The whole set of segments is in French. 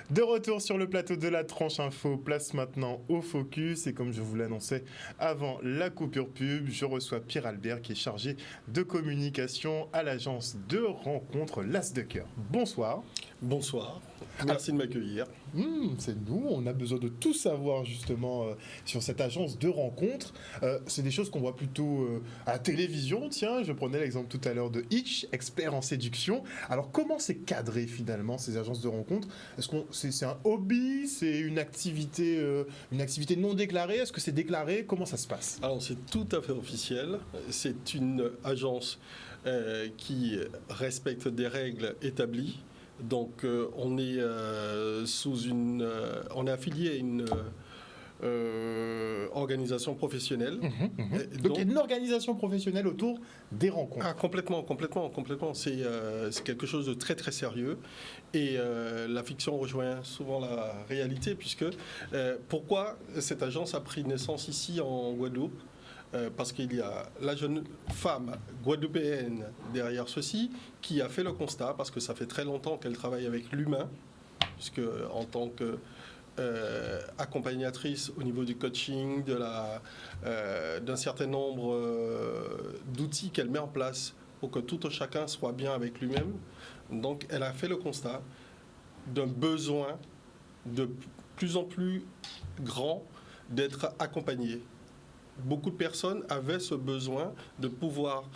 De retour sur le plateau de la tranche info, place maintenant au focus. Et comme je vous l'annonçais avant la coupure pub, je reçois Pierre Albert qui est chargé de communication à l'agence de rencontre L'As de Cœur. Bonsoir. Bonsoir, merci de m'accueillir. C'est nous, on a besoin de tout savoir justement sur cette agence de rencontre. C'est des choses qu'on voit plutôt à la télévision. Tiens, je prenais l'exemple tout à l'heure de Hitch, expert en séduction. Alors comment c'est cadré finalement ces agences de rencontre? Est-ce que c'est un hobby? C'est une activité non déclarée? Est-ce que c'est déclaré? Comment ça se passe? Alors c'est tout à fait officiel. C'est une agence qui respecte des règles établies. Donc on est on est affilié à une organisation professionnelle. Donc il y a une organisation professionnelle autour des rencontres. Ah, complètement. C'est quelque chose de très très sérieux. Et la fiction rejoint souvent la réalité, puisque pourquoi cette agence a pris naissance ici en Guadeloupe? Parce qu'il y a la jeune femme guadeloupéenne derrière ceci qui a fait le constat, parce que ça fait très longtemps qu'elle travaille avec l'humain, puisque en tant que accompagnatrice au niveau du coaching, d'un certain nombre d'outils qu'elle met en place pour que tout un chacun soit bien avec lui-même. Donc elle a fait le constat d'un besoin de plus en plus grand d'être accompagnée. Beaucoup de personnes avaient ce besoin de pouvoir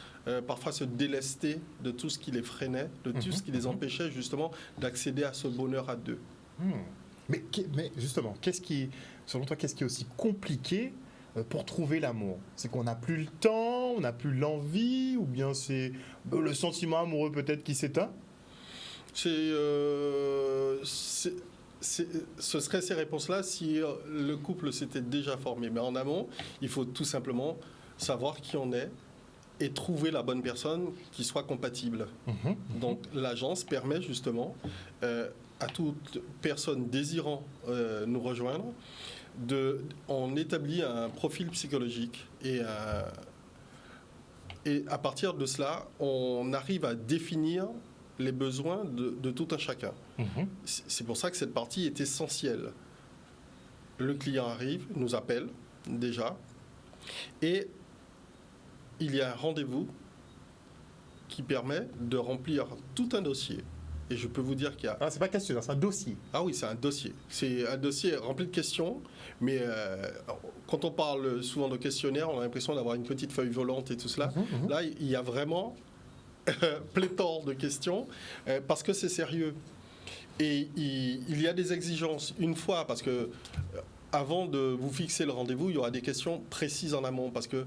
parfois se délester de tout ce qui les freinait, de tout ce qui les empêchait justement d'accéder à ce bonheur à deux. Mais justement, selon toi, qu'est-ce qui est aussi compliqué pour trouver l'amour? C'est qu'on n'a plus le temps, on n'a plus l'envie, ou bien c'est le sentiment amoureux peut-être qui s'éteint? Ce seraient ces réponses-là si le couple s'était déjà formé. Mais en amont, il faut tout simplement savoir qui on est et trouver la bonne personne qui soit compatible. Donc l'agence permet justement à toute personne désirant nous rejoindre, on établit un profil psychologique et à partir de cela, on arrive à définir les besoins de tout un chacun. C'est pour ça que cette partie est essentielle. Le client arrive, nous appelle déjà, et il y a un rendez-vous qui permet de remplir tout un dossier. Et je peux vous dire qu'il y a... Ah, c'est pas questionnaire, c'est un dossier. Ah oui, c'est un dossier. C'est un dossier rempli de questions, mais quand on parle souvent de questionnaire, on a l'impression d'avoir une petite feuille volante et tout cela. Là, il y a vraiment pléthore de questions, parce que c'est sérieux. Et il y a des exigences une fois, parce que avant de vous fixer le rendez-vous, il y aura des questions précises en amont, parce que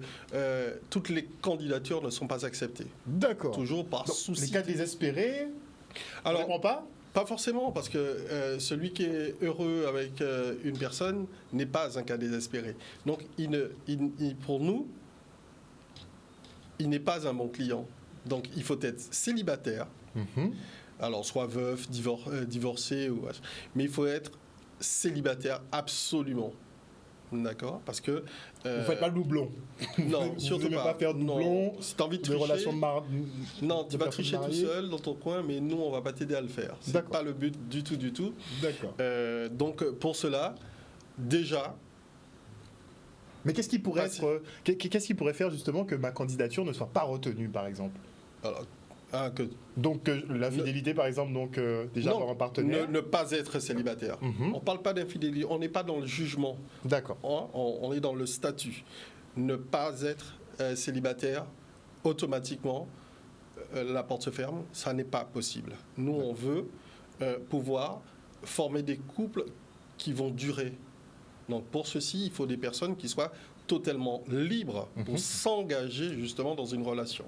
toutes les candidatures ne sont pas acceptées. D'accord. Toujours par souci. Les cas désespérés, alors, on ne répond pas? Pas forcément, parce que celui qui est heureux avec une personne n'est pas un cas désespéré. Donc, pour nous, il n'est pas un bon client. Donc, il faut être célibataire, alors soit veuf, divorcé, mais il faut être célibataire absolument. D'accord? Parce que... vous ne faites pas le doublon. Non, vous surtout ne devez pas faire de doublon. Si tu as envie de des tricher... relations non, tu vas tricher tout seul dans ton coin, mais nous, on ne va pas t'aider à le faire. Ce n'est pas le but du tout. D'accord. Donc, pour cela, déjà... Mais qu'est-ce qui pourrait faire justement que ma candidature ne soit pas retenue, par exemple? Alors, donc la fidélité, par exemple, déjà avoir un partenaire. Ne pas être célibataire. On ne parle pas d'infidélité, on n'est pas dans le jugement. D'accord. On est dans le statut. Ne pas être célibataire, automatiquement, la porte se ferme. Ça n'est pas possible. Nous, on veut pouvoir former des couples qui vont durer. Donc pour ceci, il faut des personnes qui soient totalement libres pour s'engager justement dans une relation.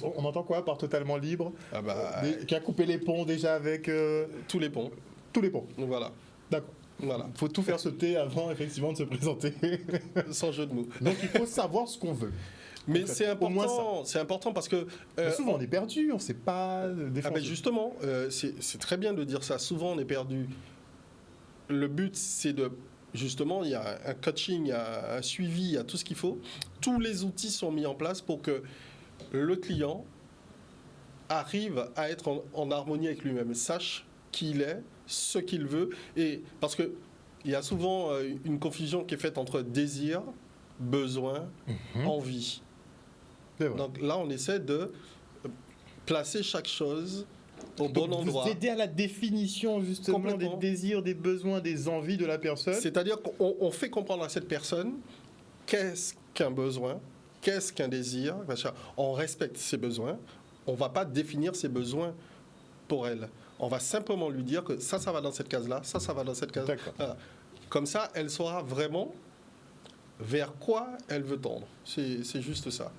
On entend quoi par totalement libre? Qui a coupé les ponts déjà avec... Tous les ponts. Tous les ponts. Voilà. D'accord. Voilà. Il faut tout faire sauter avant effectivement de se présenter. Sans jeu de mots. Donc il faut savoir ce qu'on veut. Mais c'est important parce que... souvent on est perdu, on ne sait pas défendre. Justement, c'est très bien de dire ça. Souvent on est perdu. Le but c'est de justement, il y a un coaching, il y a un suivi, il y a tout ce qu'il faut. Tous les outils sont mis en place pour que le client arrive à être en harmonie avec lui-même, sache qui il est, ce qu'il veut. Et parce qu'il y a souvent une confusion qui est faite entre désir, besoin, envie. C'est vrai. Donc là, on essaie de placer chaque chose au bon Donc, endroit. vous aidez à la définition justement des Complètement. désirs, des besoins, des envies de la personne. C'est-à-dire qu'on fait comprendre à cette personne qu'est-ce qu'un besoin, qu'est-ce qu'un désir. On respecte ses besoins. On ne va pas définir ses besoins pour elle. On va simplement lui dire que ça va dans cette case-là, ça va dans cette case-là. D'accord. Voilà. Comme ça, elle saura vraiment vers quoi elle veut tendre. C'est juste ça.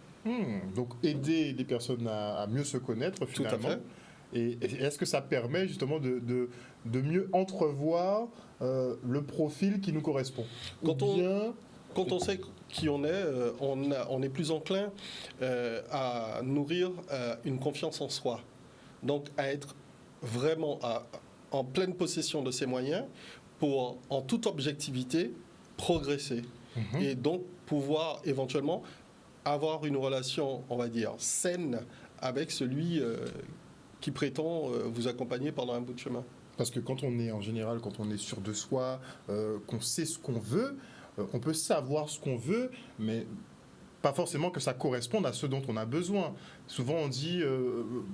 Donc aider les personnes à mieux se connaître finalement. Tout à fait. Et est-ce que ça permet justement de mieux entrevoir le profil qui nous correspond? Quand on sait qui on est, on est plus enclin à nourrir une confiance en soi. Donc à être vraiment en pleine possession de ses moyens pour, en toute objectivité, progresser. Et donc pouvoir éventuellement avoir une relation, on va dire, saine avec celui qui prétend vous accompagner pendant un bout de chemin. Parce que quand on est sûr de soi, qu'on sait ce qu'on veut, on peut savoir ce qu'on veut, mais pas forcément que ça corresponde à ce dont on a besoin. Souvent on dit,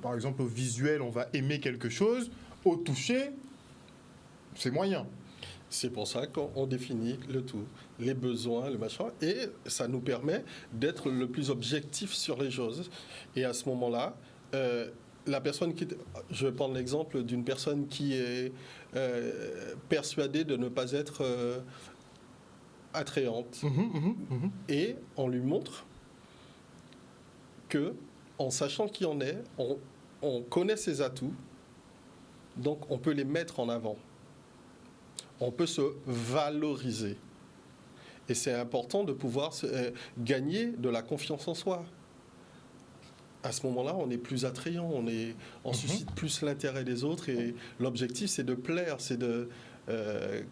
par exemple au visuel, on va aimer quelque chose, au toucher, c'est moyen. C'est pour ça qu'on définit le tout, les besoins, le machin, et ça nous permet d'être le plus objectif sur les choses. Et à ce moment-là, la personne je vais prendre l'exemple d'une personne qui est persuadée de ne pas être attrayante, et on lui montre que, en sachant qui on est, on connaît ses atouts, donc on peut les mettre en avant. On peut se valoriser. Et c'est important de pouvoir gagner de la confiance en soi. À ce moment-là, on est plus attrayant, on suscite plus l'intérêt des autres, et l'objectif, c'est de plaire, c'est de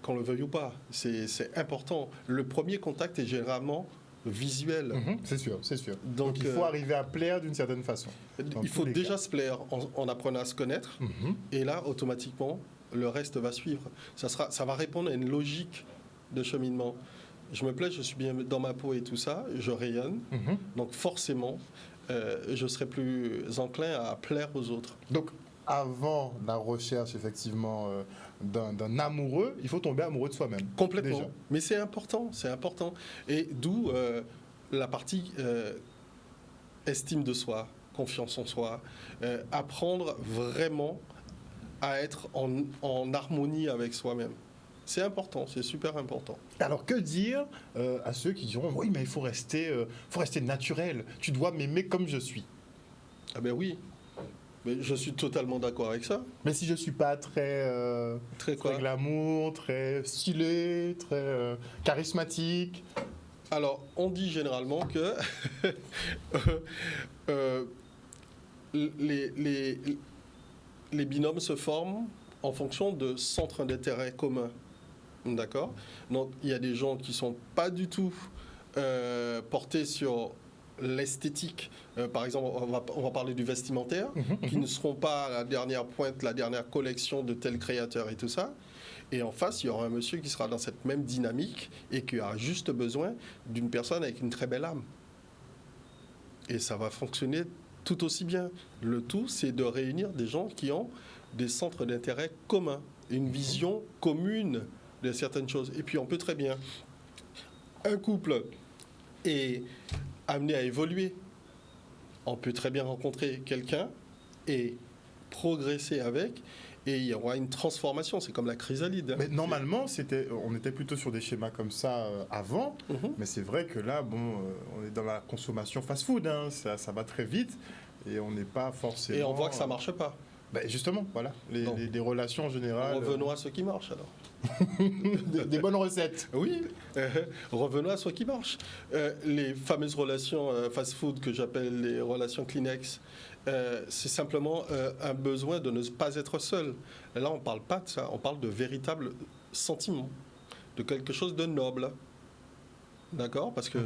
qu'on le veuille ou pas. C'est important. Le premier contact est généralement visuel. C'est sûr, c'est sûr. Donc, Donc il faut arriver à plaire d'une certaine façon. Il faut déjà se plaire en apprenant à se connaître, et là, automatiquement, le reste va suivre. Ça va répondre à une logique de cheminement. Je me plais, je suis bien dans ma peau et tout ça, je rayonne, donc forcément, je serai plus enclin à plaire aux autres. Donc avant la recherche effectivement d'un amoureux, il faut tomber amoureux de soi-même. Complètement. Déjà. Mais c'est important, c'est important. Et d'où la partie estime de soi, confiance en soi, apprendre vraiment à être en harmonie avec soi-même. C'est important, c'est super important. Alors que dire à ceux qui diront oui mais il faut rester naturel, tu dois m'aimer comme je suis. Ah ben oui, mais je suis totalement d'accord avec ça. Mais si je suis pas très Très quoi? glamour, très stylé, très charismatique. Alors, on dit généralement que les binômes se forment en fonction de centres d'intérêt communs. D'accord? Donc, il y a des gens qui ne sont pas du tout portés sur l'esthétique. Par exemple, on va parler du vestimentaire, qui ne seront pas à la dernière pointe, la dernière collection de tel créateur et tout ça. Et en face, il y aura un monsieur qui sera dans cette même dynamique et qui a juste besoin d'une personne avec une très belle âme. Et ça va fonctionner tout aussi bien. Le tout, c'est de réunir des gens qui ont des centres d'intérêt communs, une vision commune de certaines choses. Et puis, on peut très bien... Un couple est amené à évoluer. On peut très bien rencontrer quelqu'un et progresser avec... Et il y aura une transformation, c'est comme la chrysalide. Mais normalement, on était plutôt sur des schémas comme ça avant, mais c'est vrai que là, on est dans la consommation fast-food, hein, ça va très vite, et on n'est pas forcément... Et on voit que ça ne marche pas. Ben justement, voilà, les relations en général... Revenons à ce qui marche alors. des bonnes recettes. Oui, revenons à ce qui marche. Les fameuses relations fast-food que j'appelle les relations Kleenex, c'est simplement un besoin de ne pas être seul. Là, on ne parle pas de ça, on parle de véritables sentiments, de quelque chose de noble. D'accord? Parce que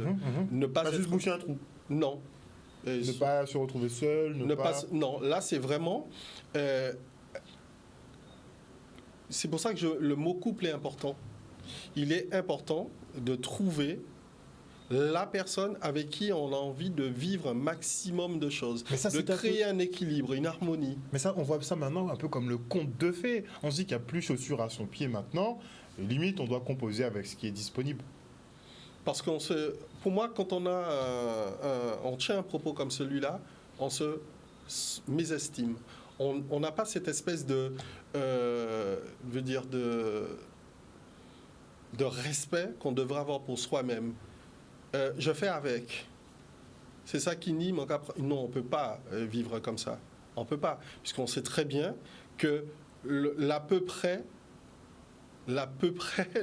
ne pas Pas être... juste boucher un trou. Non. Ne pas se retrouver seul, Non, là c'est vraiment... c'est pour ça que le mot couple est important. Il est important de trouver la personne avec qui on a envie de vivre un maximum de choses, Mais ça, de créer un équilibre, une harmonie. Mais ça, on voit ça maintenant un peu comme le conte de fées. On se dit qu'il n'y a plus chaussures à son pied maintenant. Et limite, on doit composer avec ce qui est disponible. Parce pour moi, quand on tient un propos comme celui-là, on se mésestime. On n'a pas cette espèce de respect qu'on devrait avoir pour soi-même. Je fais avec. C'est ça qui nie mon cap. Non, on ne peut pas vivre comme ça. On ne peut pas. Puisqu'on sait très bien que l'à peu près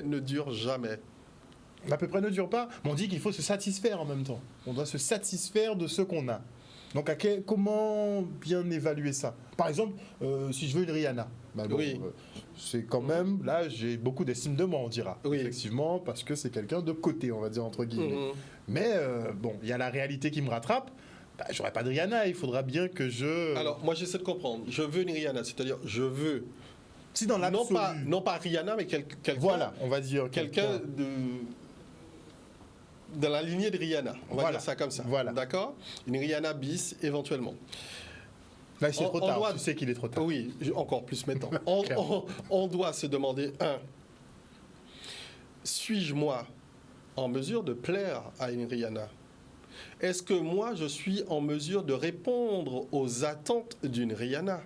ne dure jamais. L'à peu près ne dure pas, mais on dit qu'il faut se satisfaire en même temps. On doit se satisfaire de ce qu'on a. Donc, comment bien évaluer ça? Par exemple, si je veux une Rihanna, oui. C'est quand même, là, j'ai beaucoup d'estime de moi, on dira. Oui. Effectivement, parce que c'est quelqu'un de côté, on va dire, entre guillemets. Mais, il y a la réalité qui me rattrape. J'aurais pas de Rihanna, il faudra bien que je... Alors, moi, j'essaie de comprendre. Je veux une Rihanna, c'est-à-dire, je veux... Si dans l'absolu... Non pas Rihanna, mais quelqu'un... Voilà, on va dire... Quelqu'un de la lignée de Rihanna. On va dire ça comme ça. Voilà. D'accord? Une Rihanna bis, éventuellement. Là, c'est trop tard. Tu sais qu'il est trop tard. Oui, encore plus maintenant. on doit se demander, suis-je, moi, en mesure de plaire à une Rihanna? Est-ce que moi, je suis en mesure de répondre aux attentes d'une Rihanna?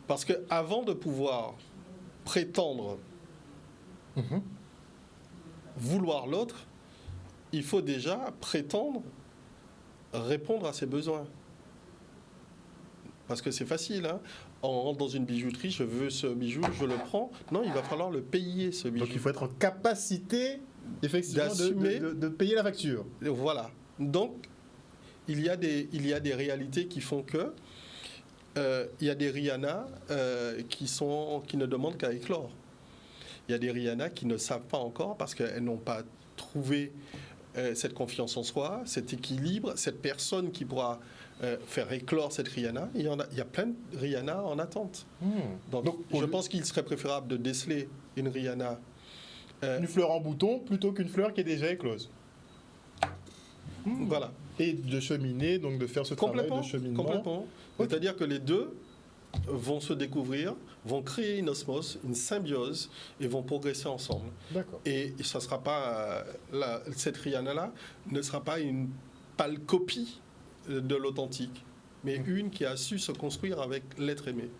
Parce qu'avant de pouvoir prétendre vouloir l'autre, il faut déjà prétendre répondre à ses besoins. Parce que c'est facile, hein. On rentre dans une bijouterie, je veux ce bijou, je le prends. Non, il va falloir le payer, ce bijou. Donc il faut être en capacité, effectivement, de payer la facture. Voilà. Donc, il y a des réalités qui font que il y a des Rihanna qui ne demandent qu'à éclore. Il y a des Rihanna qui ne savent pas encore parce qu'elles n'ont pas trouvé cette confiance en soi, cet équilibre, cette personne qui pourra faire éclore cette Rihanna. Il y a plein de Rihanna en attente. Donc je pense qu'il serait préférable de déceler une Rihanna. Une fleur en bouton plutôt qu'une fleur qui est déjà éclose. Voilà. Et de cheminer, donc de faire ce travail de cheminement. Complètement. C'est-à-dire que les deux vont se découvrir, vont créer une osmose, une symbiose, et vont progresser ensemble. D'accord. Et ça sera pas cette Rihanna-là ne sera pas une pâle copie de l'authentique, mais une qui a su se construire avec l'être aimé.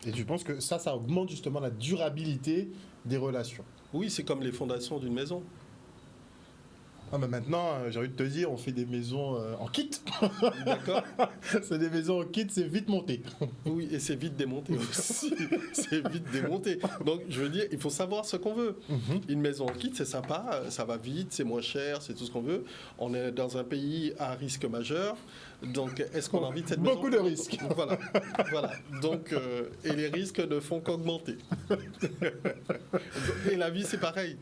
Et tu penses que ça augmente justement la durabilité des relations? Oui, c'est comme les fondations d'une maison. Ah bah maintenant, j'ai envie de te dire, on fait des maisons en kit. D'accord. C'est des maisons en kit, c'est vite monté. Oui, et c'est vite démonté aussi. C'est vite démonté. Donc, je veux dire, il faut savoir ce qu'on veut. Une maison en kit, c'est sympa, ça va vite, c'est moins cher, c'est tout ce qu'on veut. On est dans un pays à risque majeur. Donc, est-ce qu'on a envie de cette maison? Beaucoup de risques. Voilà. Donc, et les risques ne font qu'augmenter. Et la vie, c'est pareil.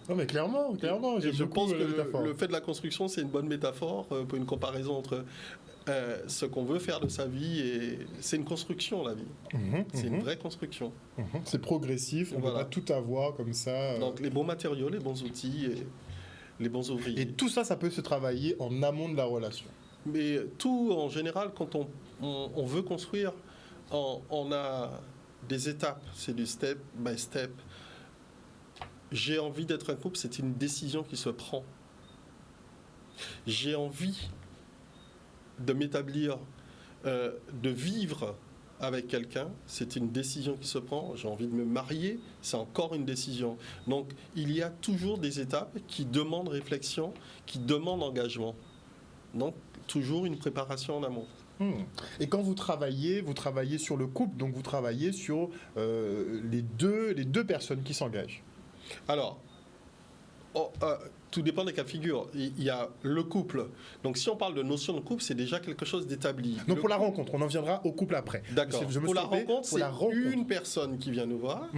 Non, mais clairement. Je pense que le fait de la construction, c'est une bonne métaphore pour une comparaison entre ce qu'on veut faire de sa vie et c'est une construction, la vie. C'est une vraie construction. C'est progressif, on ne peut pas tout avoir comme ça. Donc, les bons matériaux, les bons outils et les bons ouvriers. Et tout ça, ça peut se travailler en amont de la relation. Mais tout, en général, quand on veut construire, on a des étapes. C'est du step by step. J'ai envie d'être un couple, c'est une décision qui se prend. J'ai envie de m'établir, de vivre avec quelqu'un, c'est une décision qui se prend. J'ai envie de me marier, c'est encore une décision. Donc, il y a toujours des étapes qui demandent réflexion, qui demandent engagement. Donc, toujours une préparation en amont. Et quand vous travaillez sur le couple, donc vous travaillez sur les deux personnes qui s'engagent. Alors, tout dépend des cas de figure. Il y a le couple. Donc, si on parle de notion de couple, c'est déjà quelque chose d'établi. Donc, pour la rencontre, on en viendra au couple après. D'accord. Pour la rencontre, c'est une personne qui vient nous voir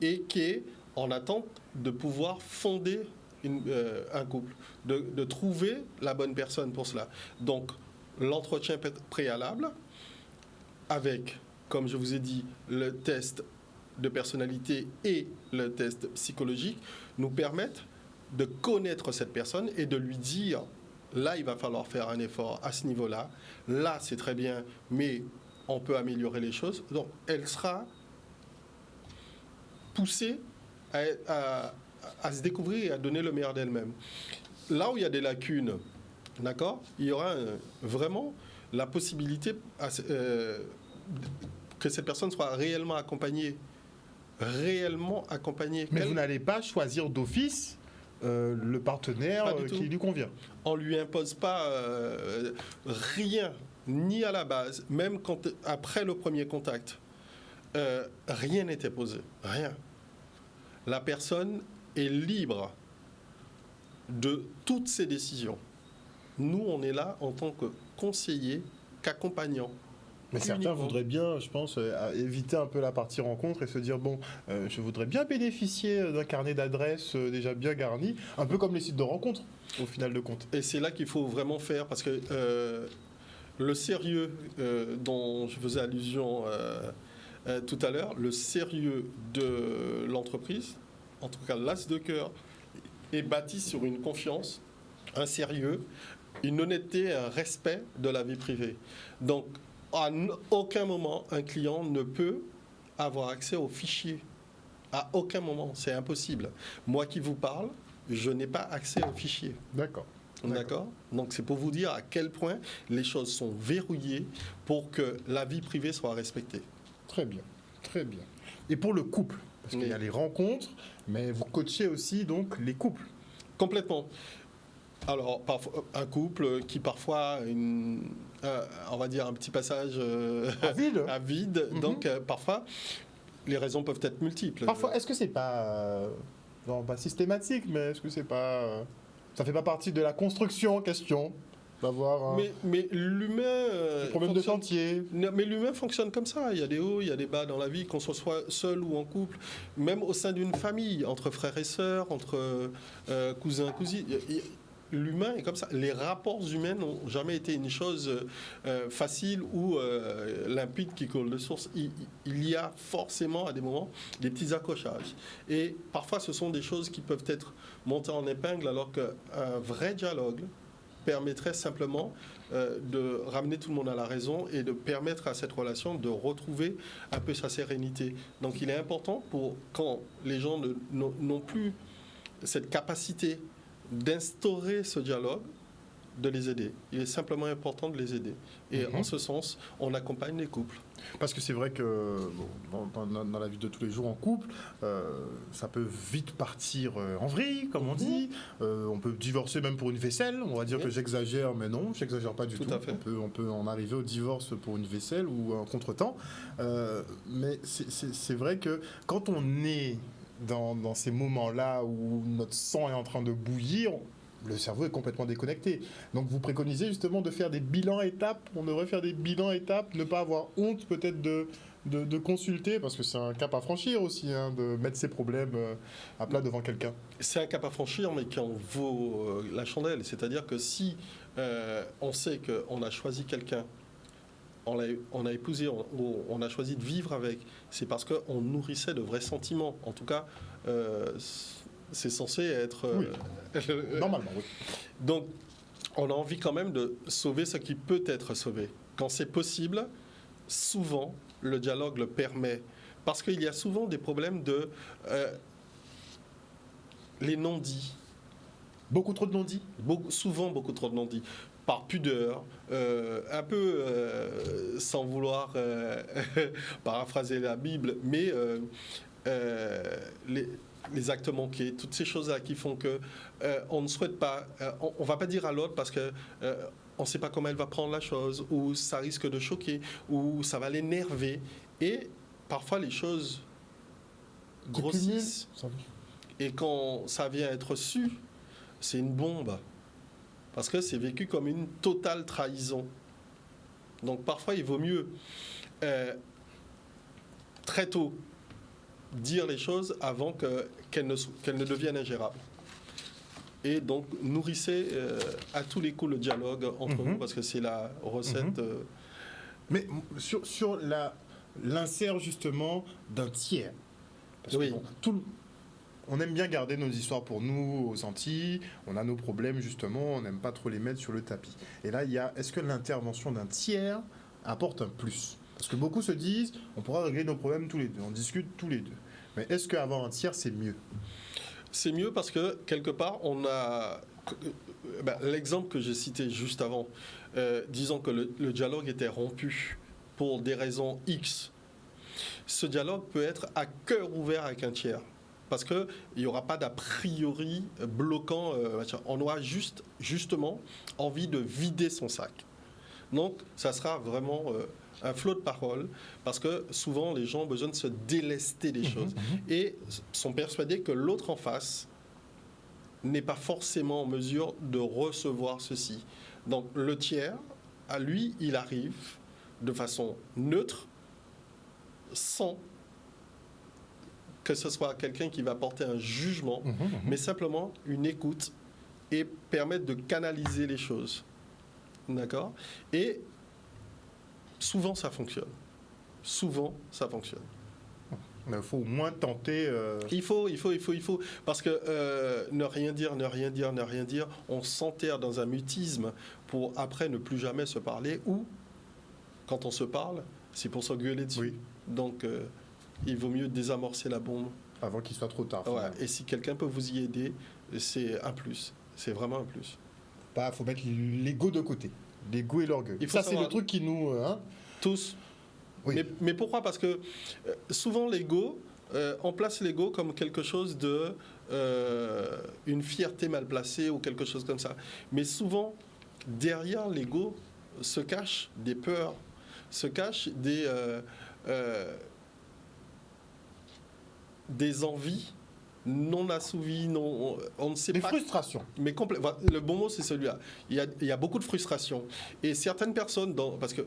et qui est en attente de pouvoir fonder un couple, de trouver la bonne personne pour cela. Donc, l'entretien préalable avec, comme je vous ai dit, le test de personnalité et le test psychologique nous permettent de connaître cette personne et de lui dire, là, il va falloir faire un effort à ce niveau-là. Là, c'est très bien, mais on peut améliorer les choses. Donc, elle sera poussée à se découvrir et à donner le meilleur d'elle-même. Là où il y a des lacunes, d'accord, il y aura vraiment la possibilité que cette personne soit réellement accompagnée. Mais vous n'allez pas choisir d'office le partenaire qui lui convient. On ne lui impose pas rien, ni à la base, même après le premier contact. Rien n'était posé, rien. La personne est libre de toutes ses décisions. Nous, on est là en tant que conseiller, qu'accompagnant. Mais certains voudraient bien, je pense, éviter un peu la partie rencontre et se dire, bon, je voudrais bien bénéficier d'un carnet d'adresses déjà bien garni, un peu comme les sites de rencontres, au final de compte. Et c'est là qu'il faut vraiment faire, parce que le sérieux dont je faisais allusion tout à l'heure, le sérieux de l'entreprise, en tout cas l'as de cœur, est bâti sur une confiance, un sérieux, une honnêteté, un respect de la vie privée. Donc, à aucun moment, un client ne peut avoir accès aux fichiers. À aucun moment, c'est impossible. Moi qui vous parle, je n'ai pas accès aux fichiers. D'accord. D'accord. Donc c'est pour vous dire à quel point les choses sont verrouillées pour que la vie privée soit respectée. Très bien, très bien. Et pour le couple, parce qu'il y a les rencontres, mais vous coachez aussi donc les couples. Complètement. Alors, un couple qui parfois on va dire un petit passage à vide. Donc, parfois, les raisons peuvent être multiples. Parfois, est-ce que c'est pas, pas systématique, mais est-ce que c'est pas, ça fait pas partie de la construction en question d'avoir mais l'humain problème de chantier. Mais l'humain fonctionne comme ça. Il y a des hauts, il y a des bas dans la vie, qu'on soit seul ou en couple, même au sein d'une famille, entre frères et sœurs, entre cousins, cousines. L'humain est comme ça. Les rapports humains n'ont jamais été une chose facile ou limpide qui coule de source. Il y a forcément à des moments des petits accrochages. Et parfois, ce sont des choses qui peuvent être montées en épingle, alors qu'un vrai dialogue permettrait simplement de ramener tout le monde à la raison et de permettre à cette relation de retrouver un peu sa sérénité. Donc il est important, quand les gens n'ont plus cette capacité d'instaurer ce dialogue, de les aider. Il est simplement important de les aider. Et en ce sens, on accompagne les couples. Parce que c'est vrai que dans la vie de tous les jours en couple, ça peut vite partir en vrille, comme on dit. On peut divorcer même pour une vaisselle. On va dire que j'exagère, mais non, j'exagère pas du tout. On peut en arriver au divorce pour une vaisselle ou un contretemps. Mais c'est vrai que quand on est dans ces moments-là où notre sang est en train de bouillir, le cerveau est complètement déconnecté. Donc vous préconisez justement de faire des bilans étapes. On devrait faire des bilans étapes, ne pas avoir honte peut-être de consulter, parce que c'est un cap à franchir aussi, de mettre ses problèmes à plat devant quelqu'un. C'est un cap à franchir, mais qui en vaut la chandelle. C'est-à-dire que si on sait qu'on a choisi quelqu'un, on a épousé, on a choisi de vivre avec, c'est parce qu'on nourrissait de vrais sentiments. En tout cas, c'est censé être... Normalement, oui. Donc, on a envie quand même de sauver ce qui peut être sauvé. Quand c'est possible, souvent, le dialogue le permet. Parce qu'il y a souvent des problèmes de... les non-dits. Beaucoup trop de non-dits ? Souvent, beaucoup trop de non-dits. Par pudeur, un peu sans vouloir paraphraser la Bible, mais les actes manqués, toutes ces choses-là qui font que on ne souhaite pas, on va pas dire à l'autre parce que on ne sait pas comment elle va prendre la chose, ou ça risque de choquer, ou ça va l'énerver, et parfois les choses grossissent, et quand ça vient être su, c'est une bombe, parce que c'est vécu comme une totale trahison. Donc parfois il vaut mieux très tôt dire les choses avant qu'elles ne deviennent ingérables. Et donc, nourrissez à tous les coups le dialogue entre vous, parce que c'est la recette. Mais sur l'insert justement d'un tiers. Parce Oui. que on aime bien garder nos histoires pour nous aux Antilles. On a nos problèmes justement. On n'aime pas trop les mettre sur le tapis. Et là, est-ce que l'intervention d'un tiers apporte un plus? Parce que beaucoup se disent, on pourra régler nos problèmes tous les deux. On discute tous les deux. Mais est-ce qu'avoir un tiers, c'est mieux? C'est mieux parce que, quelque part, on a... l'exemple que j'ai cité juste avant, disons que le dialogue était rompu pour des raisons X. Ce dialogue peut être à cœur ouvert avec un tiers. Parce qu'il n'y aura pas d'a priori bloquant. On aura justement envie de vider son sac. Donc, ça sera vraiment un flot de paroles, parce que souvent, les gens ont besoin de se délester des choses et sont persuadés que l'autre en face n'est pas forcément en mesure de recevoir ceci. Donc, le tiers, à lui, il arrive de façon neutre, sans que ce soit quelqu'un qui va porter un jugement, mais simplement une écoute et permettre de canaliser les choses. D'accord? Et souvent, ça fonctionne. Souvent, ça fonctionne. Il faut au moins tenter... Il faut. Parce que ne rien dire, on s'enterre dans un mutisme pour après ne plus jamais se parler, ou, quand on se parle, c'est pour s'engueuler dessus. Oui. Donc, il vaut mieux désamorcer la bombe. Avant qu'il soit trop tard. Ouais, et si quelqu'un peut vous y aider, c'est un plus. C'est vraiment un plus. Il faut mettre l'ego de côté. L'ego et l'orgueil. Ça, c'est le truc qui nous... Tous. Oui. Mais pourquoi? Parce que souvent, l'ego, on place l'ego comme quelque chose de... une fierté mal placée ou quelque chose comme ça. Mais souvent, derrière l'ego se cachent des peurs, se cachent des envies non assouvies, on ne sait des pas... Des frustrations. Mais le bon mot, c'est celui-là. Il y a beaucoup de frustration. Et certaines personnes, parce que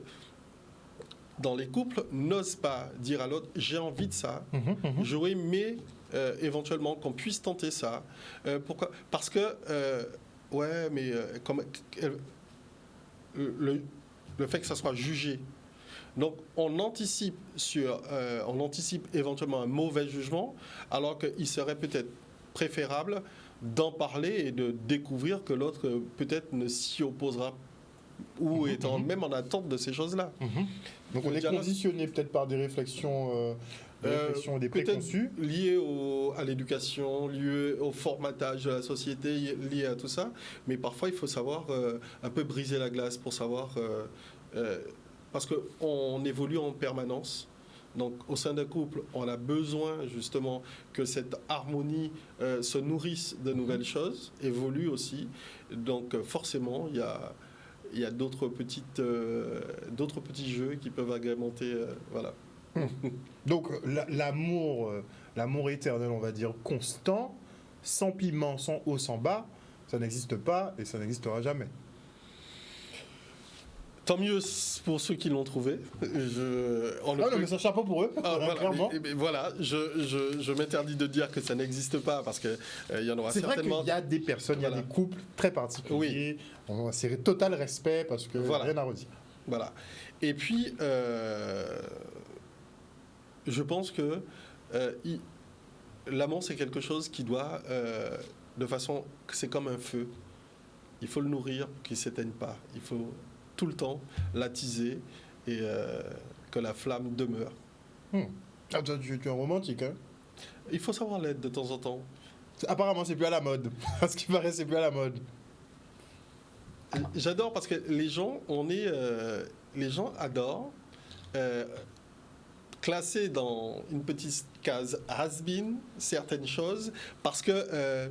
dans les couples, n'osent pas dire à l'autre, j'ai envie de ça, j'aurais aimé éventuellement qu'on puisse tenter ça. Pourquoi? Parce que, le fait que ça soit jugé. Donc, on anticipe éventuellement un mauvais jugement, alors qu'il serait peut-être préférable d'en parler et de découvrir que l'autre peut-être ne s'y opposera ou étant même en attente de ces choses-là. Donc, on est conditionné peut-être par des réflexions et des préconçus. Liées à l'éducation, liées au formatage de la société, liées à tout ça. Mais parfois, il faut savoir un peu briser la glace pour savoir... parce qu'on évolue en permanence. Donc, au sein d'un couple, on a besoin justement que cette harmonie se nourrisse de nouvelles choses, évolue aussi. Donc, forcément, il y a d'autres petits jeux qui peuvent agrémenter. Voilà. Donc, l'amour éternel, on va dire, constant, sans piment, sans haut, sans bas, ça n'existe pas et ça n'existera jamais. Tant mieux pour ceux qui l'ont trouvé. Non, mais ça chapeau pour eux, clairement. Mais voilà, je m'interdis de dire que ça n'existe pas, parce qu'il y en aura certainement... C'est vrai qu'il y a des personnes, il y a des couples très particuliers. Oui. C'est total respect, parce que rien à redire. Voilà. Et puis, je pense que l'amour, c'est quelque chose qui doit, de façon... C'est comme un feu. Il faut le nourrir, qu'il ne s'éteigne pas. Il faut... tout le temps l'attiser et que la flamme demeure. Ah, tu es un romantique, hein? Il faut savoir l'être de temps en temps. Apparemment, c'est plus à la mode. À ce qui paraît, c'est plus à la mode. J'adore parce que les gens adorent classer dans une petite case has-been certaines choses parce que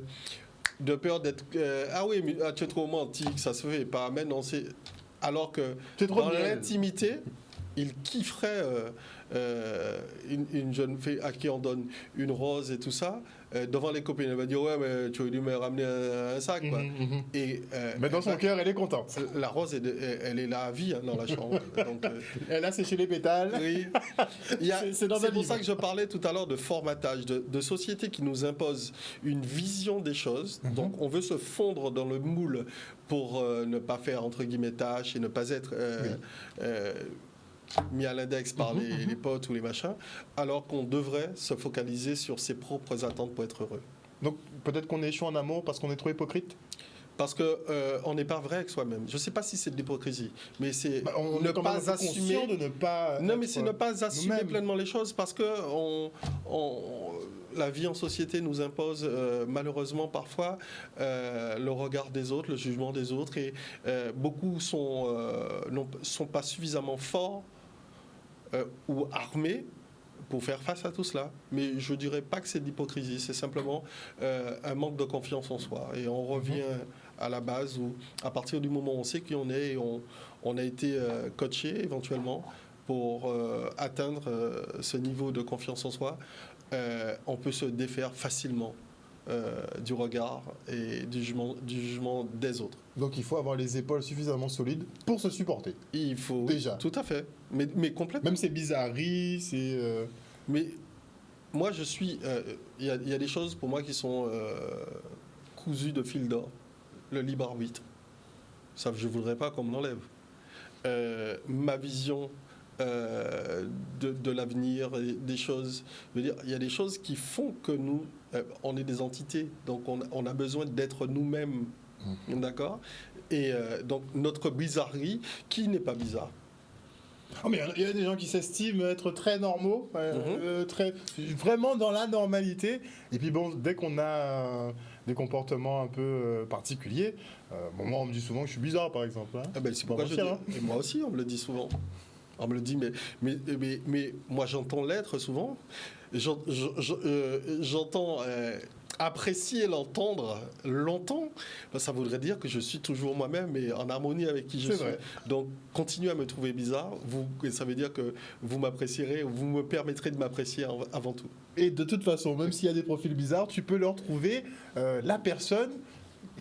de peur d'être mais tu es trop romantique, ça se fait pas. Mais non, c'est... Alors que dans l'intimité, il kifferait une jeune fille à qui on donne une rose et tout ça, devant les copines. Elle va dire ouais, mais tu aurais dû me ramener un sac, quoi. Et, Mais dans son cœur, elle est contente. la rose, elle est là à vie, hein, dans la chambre. Donc, Elle a séché les pétales. oui. C'est dans un C'est pour livre. ça que je parlais tout à l'heure de formatage, de société qui nous impose une vision des choses. Donc on veut se fondre dans le moule pour ne pas faire entre guillemets tâche et ne pas être mis à l'index par les potes ou les machins, alors qu'on devrait se focaliser sur ses propres attentes pour être heureux. Donc peut-être qu'on échoue en amour parce qu'on est trop hypocrite. Parce que on n'est pas vrai avec soi-même. Je ne sais pas si c'est de l'hypocrisie, mais c'est On ne est quand même un pas peu conscient assumer. de ne pas. Non, mais être c'est ne pas assumer nous-mêmes. pleinement les choses parce que la vie en société nous impose malheureusement parfois le regard des autres, le jugement des autres, et beaucoup sont pas suffisamment forts ou armés pour faire face à tout cela. Mais je ne dirais pas que c'est de l'hypocrisie, c'est simplement un manque de confiance en soi. Et on revient à la base où, à partir du moment où on sait qui on est et on a été coaché éventuellement pour atteindre ce niveau de confiance en soi, on peut se défaire facilement du regard et du jugement des autres. Donc il faut avoir les épaules suffisamment solides pour se supporter. Il faut Déjà. Tout à fait, mais complètement. Même ces bizarreries, c'est. Mais moi, je suis. Il y a des choses pour moi qui sont cousues de fil d'or. Le libre arbitre. Ça, je ne voudrais pas qu'on me l'enlève. Ma vision de l'avenir, des choses. Je veux dire, il y a des choses qui font que nous, on est des entités. Donc, on a besoin d'être nous-mêmes. D'accord ? Et donc, notre bizarrerie, qui n'est pas bizarre ? Oh, mais il y a des gens qui s'estiment être très normaux, vraiment dans la normalité. Et puis bon, dès qu'on a des comportements un peu particuliers, moi on me dit souvent que je suis bizarre par exemple. Hein. Ah ben, c'est pourquoi je dis. Et moi aussi, on me le dit souvent. On me le dit, mais moi j'entends l'être souvent. J'entends apprécier l'entendre longtemps. Ça voudrait dire que je suis toujours moi-même et en harmonie avec qui je suis. Vrai. Donc, continuez à me trouver bizarre. Ça veut dire que vous m'apprécierez, vous me permettrez de m'apprécier avant tout. Et de toute façon, même s'il y a des profils bizarres, tu peux leur trouver la personne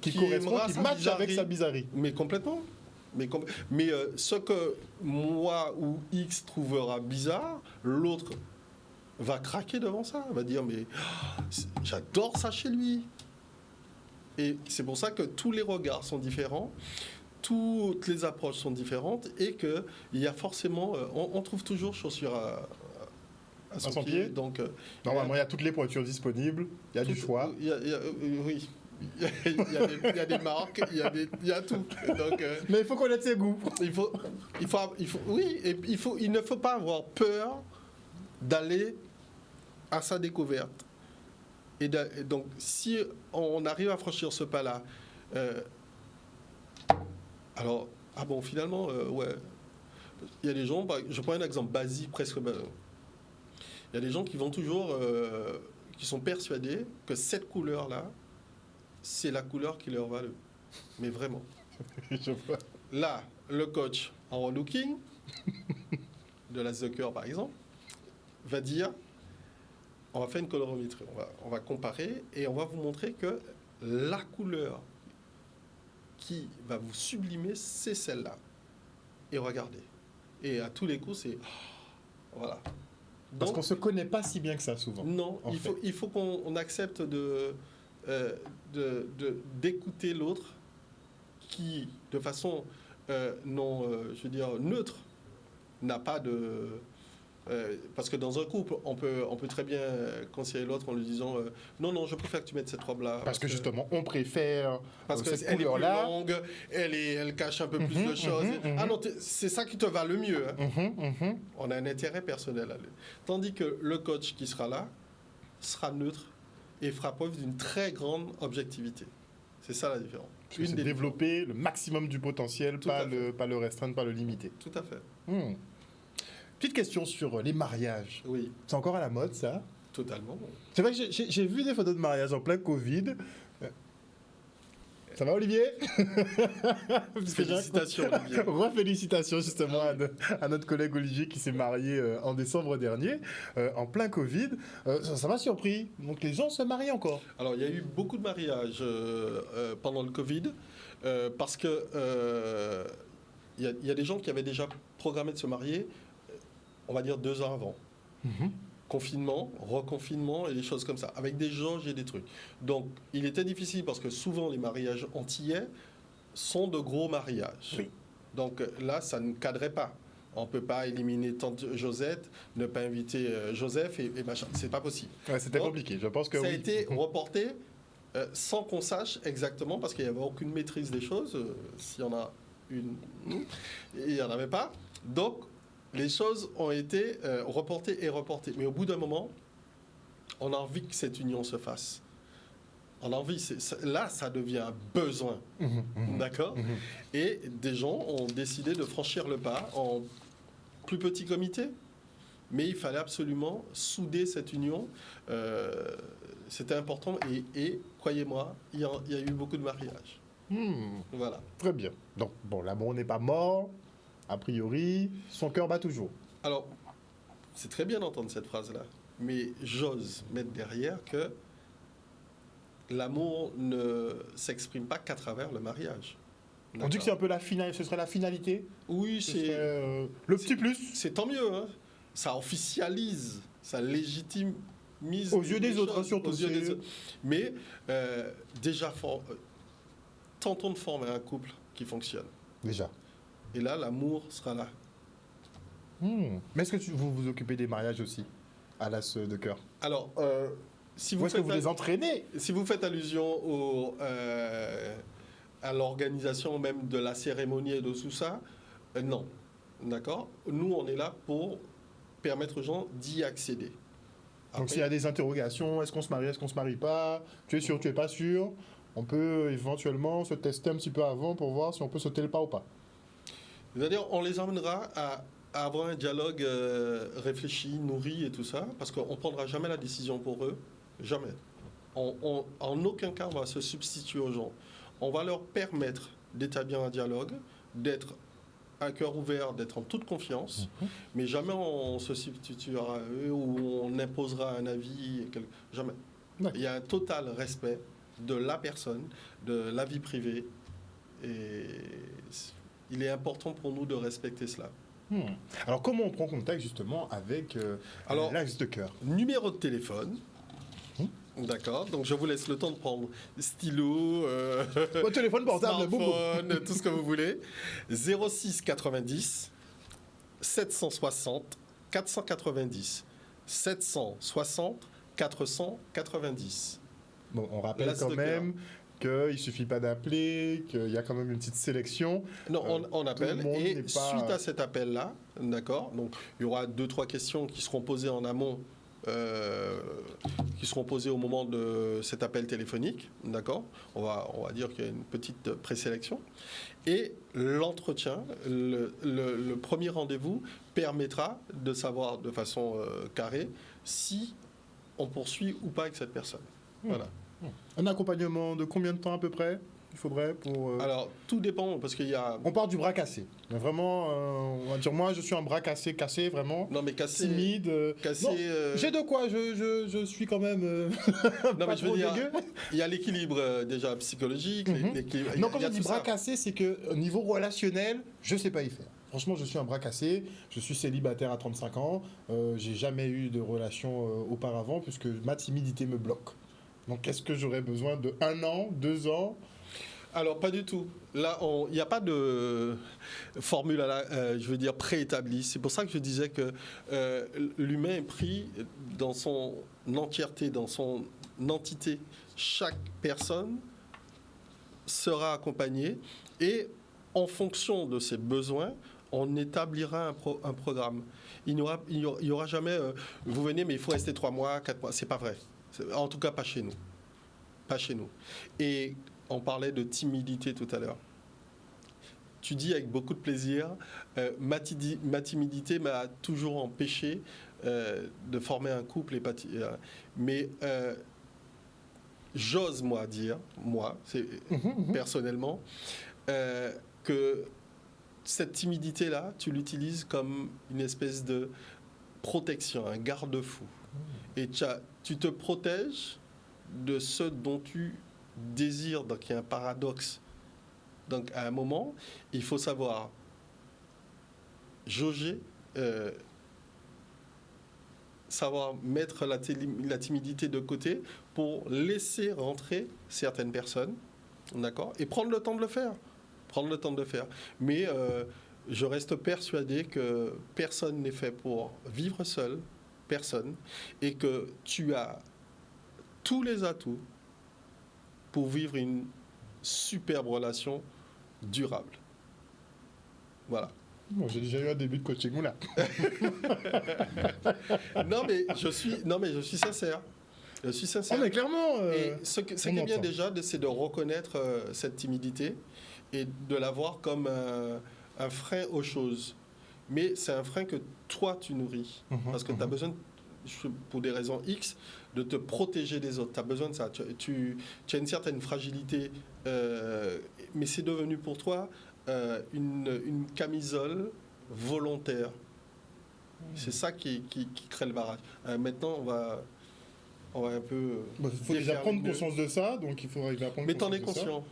qui correspond, aimera qui sa matche bizarrerie. avec sa bizarrerie. Mais complètement. Mais ce que moi ou X trouvera bizarre, l'autre va craquer devant ça, va dire mais j'adore ça chez lui. Et c'est pour ça que tous les regards sont différents, toutes les approches sont différentes et que il y a forcément, on trouve toujours chaussure à son pied. Donc normalement il y a toutes les pointures disponibles, il y a du choix. Oui. Il y a des marques, il y a tout. Donc, mais il faut connaître ses goûts. Il ne faut pas avoir peur d'aller à sa découverte. Et donc, si on arrive à franchir ce pas-là, alors, finalement, ouais. Il y a des gens, je prends un exemple basique, presque. Il y a des gens qui vont toujours, qui sont persuadés que cette couleur-là, c'est la couleur qui leur va le. Mais vraiment. Je vois. Là, le coach en relooking, de la Zucker par exemple, va dire on va faire une colorimétrie, on va comparer et on va vous montrer que la couleur qui va vous sublimer, c'est celle-là. Et regardez. Et à tous les coups, c'est. Voilà. Donc, parce qu'on ne se connaît pas si bien que ça souvent. Non, il faut qu'on accepte d'écouter l'autre qui, de façon neutre, n'a pas de... parce que dans un couple, on peut très bien conseiller l'autre en lui disant non, je préfère que tu mettes cette robe-là. Parce que justement, on préfère parce que cette elle est plus couleur-là. longue, elle cache un peu plus de choses. Ah non, c'est ça qui te va le mieux. Hein. On a un intérêt personnel à lui. Tandis que le coach qui sera là sera neutre et fera preuve d'une très grande objectivité. C'est ça la différence. C'est développer le maximum du potentiel, pas le restreindre, pas le limiter. Tout à fait. Petite question sur les mariages. Oui. C'est encore à la mode, ça? Totalement. C'est vrai que j'ai vu des photos de mariage en plein Covid. Ça va, Olivier? Félicitations, Olivier. Félicitations justement à notre collègue Olivier qui s'est marié en décembre dernier, en plein Covid. Ça m'a surpris. Donc les gens se marient encore. Alors, il y a eu beaucoup de mariages pendant le Covid parce que il y a des gens qui avaient déjà programmé de se marier, on va dire 2 ans avant. Confinement, reconfinement et des choses comme ça, avec des jauges et des trucs. Donc, il était difficile parce que souvent les mariages antillais sont de gros mariages. Oui. Donc là, ça ne cadrait pas. On ne peut pas éliminer tante Josette, ne pas inviter Joseph et machin. C'est pas possible. Ouais, c'était Donc, compliqué. Je pense que ça a oui. été reporté sans qu'on sache exactement parce qu'il n'y avait aucune maîtrise des choses. S'il y en a une, il n'y en avait pas. Donc, les choses ont été reportées et reportées. Mais au bout d'un moment, on a envie que cette union se fasse. On a envie, là, ça devient un besoin. D'accord. Et des gens ont décidé de franchir le pas en plus petit comité. Mais il fallait absolument souder cette union. C'était important. Et croyez-moi, il y a eu beaucoup de mariages. Voilà. Très bien. Donc, bon, l'amour n'est pas mort. A priori, son cœur bat toujours. Alors, c'est très bien d'entendre cette phrase-là, mais j'ose mettre derrière que l'amour ne s'exprime pas qu'à travers le mariage. On dit que c'est un peu ce serait la finalité. Oui, c'est le petit plus. C'est tant mieux, hein. Ça officialise, ça légitimise aux yeux des autres, surtout. Aux yeux des autres. Mais déjà, tentons de former un couple qui fonctionne. Déjà. Et là, l'amour sera là. Mais est-ce que vous vous occupez des mariages aussi, à l'As de cœur? Alors, si Ou vous est-ce que vous les entraînez? Si vous faites allusion à l'organisation même de la cérémonie et de tout ça, non. D'accord? Nous, on est là pour permettre aux gens d'y accéder. Après, donc s'il y a des interrogations, est-ce qu'on se marie, est-ce qu'on se marie pas? Tu es sûr, tu es pas sûr? On peut éventuellement se tester un petit peu avant pour voir si on peut sauter le pas ou pas. C'est-à-dire, on les emmènera à avoir un dialogue réfléchi, nourri et tout ça, parce qu'on ne prendra jamais la décision pour eux. Jamais. En aucun cas, on va se substituer aux gens. On va leur permettre d'établir un dialogue, d'être à cœur ouvert, d'être en toute confiance, mais jamais on se substituera à eux ou on imposera un avis. Jamais. Il y a un total respect de la personne, de la vie privée, et il est important pour nous de respecter cela. Alors, comment on prend contact justement avec l'As de cœur? Numéro de téléphone. D'accord, donc je vous laisse le temps de prendre stylo, téléphone portable, smartphone, tout ce que vous voulez. 06 90 760 490. 760 490. Bon, on rappelle L'As quand de même qu'il ne suffit pas d'appeler, qu'il y a quand même une petite sélection. Non, on appelle et suite à cet appel-là, d'accord, donc il y aura 2-3 questions qui seront posées en amont, qui seront posées au moment de cet appel téléphonique, d'accord. On va dire qu'il y a une petite présélection. Et l'entretien, le premier rendez-vous permettra de savoir de façon carrée si on poursuit ou pas avec cette personne. Voilà. Un accompagnement de combien de temps à peu près il faudrait pour... Alors, tout dépend, parce qu'il y a... On part du bras cassé. Mais vraiment, on va dire, moi, je suis un bras cassé, vraiment. Non, mais cassé... Timide. Cassé... Non, j'ai de quoi, je suis quand même... non, mais je veux dire, il y a l'équilibre déjà psychologique. Non, quand je dis bras cassé, c'est qu'au niveau relationnel, je ne sais pas y faire. Franchement, je suis un bras cassé, je suis célibataire à 35 ans, j'ai jamais eu de relation auparavant, puisque ma timidité me bloque. Donc, est-ce que j'aurais besoin de 1 an, 2 ans? Alors, pas du tout. Là, il n'y a pas de formule, je veux dire, préétablie. C'est pour ça que je disais que l'humain est pris dans son entièreté, dans son entité. Chaque personne sera accompagnée et en fonction de ses besoins, on établira un programme. Il n'y aura jamais, vous venez, mais il faut rester 3 mois, 4 mois. C'est pas vrai. En tout cas, pas chez nous. Pas chez nous. Et on parlait de timidité tout à l'heure. Tu dis avec beaucoup de plaisir, ma timidité m'a toujours empêché de former un couple. Mais j'ose moi dire, personnellement, que cette timidité-là, tu l'utilises comme une espèce de protection, un garde-fou. Et tu te protèges de ce dont tu désires. Donc il y a un paradoxe. Donc à un moment, il faut savoir jauger, savoir mettre la timidité de côté pour laisser rentrer certaines personnes, d'accord, et prendre le temps de le faire. Mais je reste persuadé que personne n'est fait pour vivre seul, personne, et que tu as tous les atouts pour vivre une superbe relation durable. Voilà. Bon, j'ai déjà eu un début de coaching là. Non mais je suis sincère. Je suis sincère. Ah mais clairement. Et ce qui est bien déjà, c'est de reconnaître cette timidité et de la voir comme un frein aux choses. Mais c'est un frein que toi tu nourris. Parce que tu as besoin, pour des raisons X, de te protéger des autres. Tu as besoin de ça. Tu as une certaine fragilité, mais c'est devenu pour toi une camisole volontaire. C'est ça qui crée le barrage. Maintenant, on va un peu... Il faut déjà prendre conscience de ça, donc il faut arriver à prendre mais conscience t'en es de conscient. ça.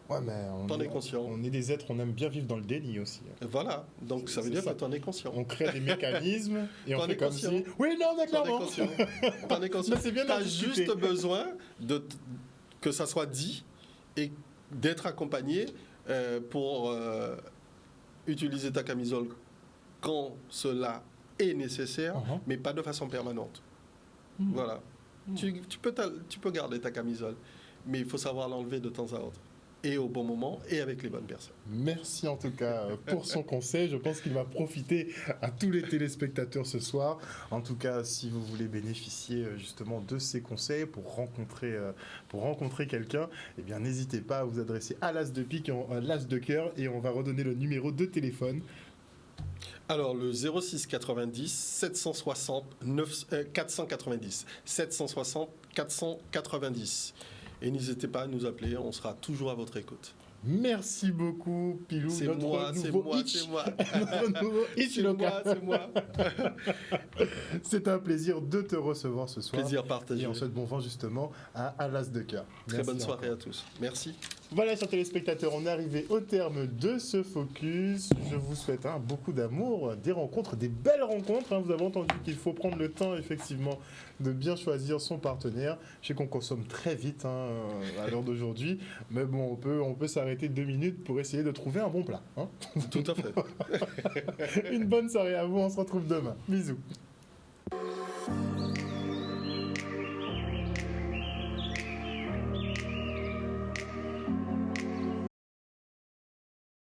Ouais, mais on est des êtres, on aime bien vivre dans le déni aussi. Voilà, donc ça veut dire que t'en es conscient. On crée des mécanismes et on fait comme conscient. si... Oui, non, mais clairement. T'en es conscient. C'est bien t'as juste besoin que ça soit dit et d'être accompagné pour utiliser ta camisole quand cela est nécessaire, mais pas de façon permanente. Voilà. Tu peux garder ta camisole, mais il faut savoir l'enlever de temps à autre. Et au bon moment, et avec les bonnes personnes. Merci en tout cas pour son conseil. Je pense qu'il va profiter à tous les téléspectateurs ce soir. En tout cas, si vous voulez bénéficier justement de ces conseils pour rencontrer quelqu'un, eh bien n'hésitez pas à vous adresser à l'As de pique, l'As de cœur, et on va redonner le numéro de téléphone. Alors, le 06 90 760 490. 760 490. Et n'hésitez pas à nous appeler, on sera toujours à votre écoute. Merci beaucoup, Pilou. C'est moi. C'est moi. C'est un plaisir de te recevoir ce soir. Plaisir partagé. Et on souhaite bon vent justement à l'As de cœur. Très bonne soirée à tous. Merci. Voilà, chers téléspectateurs, on est arrivé au terme de ce focus. Je vous souhaite beaucoup d'amour, des rencontres, des belles rencontres. Vous avez entendu qu'il faut prendre le temps, effectivement, de bien choisir son partenaire. Je sais qu'on consomme très vite à l'heure d'aujourd'hui, mais bon, on peut s'arrêter 2 minutes pour essayer de trouver un bon plat. Tout à fait. Une bonne soirée à vous, on se retrouve demain. Bisous.